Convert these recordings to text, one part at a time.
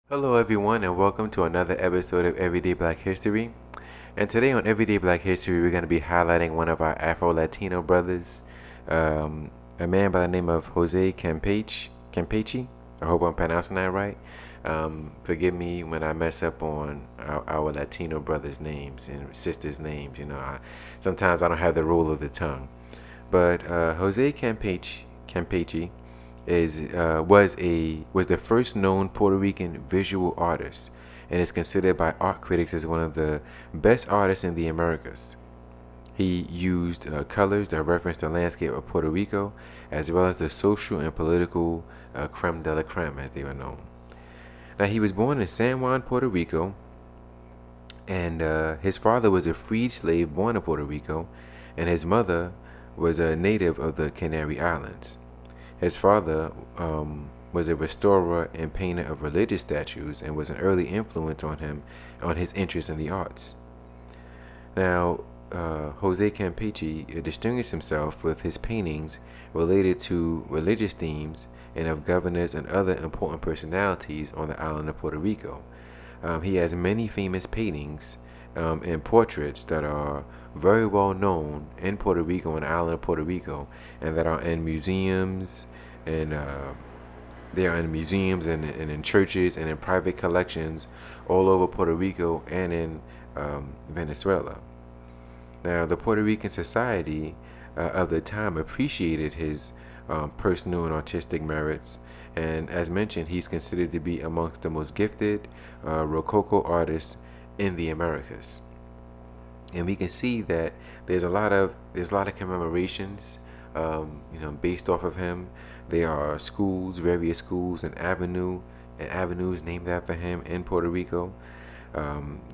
Hello, everyone, and welcome to another episode of Everyday Black History. And today on Everyday Black History, we're going to be highlighting one of our Afro-Latino brothers, a man by the name of Jose Campeche. I hope I'm pronouncing that right. Forgive me when I mess up on our Latino brothers' names and sisters' names. Sometimes I don't have the rule of the tongue. But Jose Campeche was the first known Puerto Rican visual artist, and is considered by art critics as one of the best artists in the Americas. He used colors that reference the landscape of Puerto Rico, as well as the social and political creme de la creme, as they were known. Now, he was born in San Juan, Puerto Rico, and his father was a freed slave born in Puerto Rico, and his mother was a native of the Canary Islands. His father was a restorer and painter of religious statues and was an early influence on his interest in the arts. Now, Jose Campeche distinguished himself with his paintings related to religious themes and of governors and other important personalities on the island of Puerto Rico. He has many famous paintings and portraits that are very well known in Puerto Rico, on the island of Puerto Rico, and that are in museums, and they are in museums and in churches and in private collections all over Puerto Rico and in Venezuela. Now, the Puerto Rican society of the time appreciated his personal and artistic merits, and as mentioned, he's considered to be amongst the most gifted Rococo artists in the Americas. And we can see that there's a lot of commemorations, based off of him. There are schools, various schools, and avenues named after him in Puerto Rico.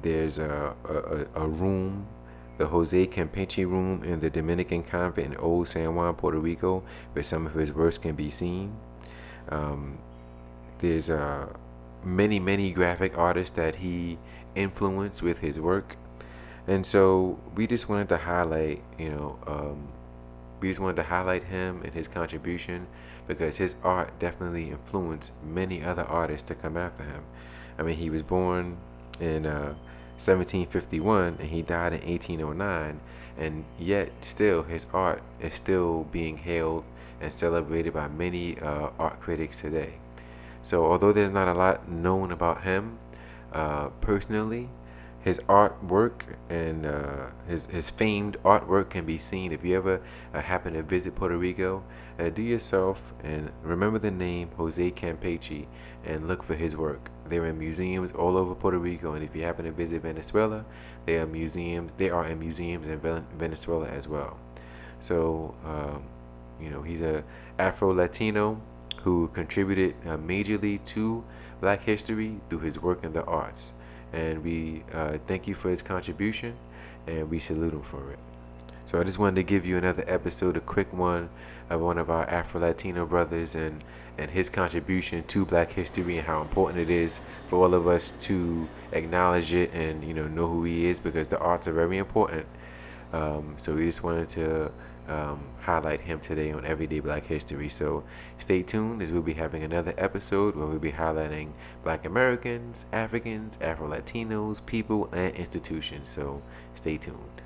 There's a room, the Jose Campeche room in the Dominican convent in Old San Juan, Puerto Rico, where some of his works can be seen. There's many graphic artists that he influenced with his work, and so we just wanted to highlight him and his contribution, because his art definitely influenced many other artists to come after him. I mean, he was born in 1751 and he died in 1809, and yet still his art is still being hailed and celebrated by many art critics today. So although there's not a lot known about him personally, his artwork and his famed artwork can be seen. If you ever happen to visit Puerto Rico, do yourself and remember the name Jose Campeche and look for his work. They're in museums all over Puerto Rico, and if you happen to visit Venezuela, they are in museums in Venezuela as well. So he's a Afro-Latino who contributed majorly to Black history through his work in the arts. And we thank you for his contribution, and we salute him for it. So I just wanted to give you another episode, a quick one of one of our Afro-Latino brothers and his contribution to Black history, and how important it is for all of us to acknowledge it and know who he is, because the arts are very important. So we just wanted to highlight him today on Everyday Black History. So stay tuned, as we'll be having another episode where we'll be highlighting Black Americans, Africans, Afro-Latinos, people, and institutions. So stay tuned.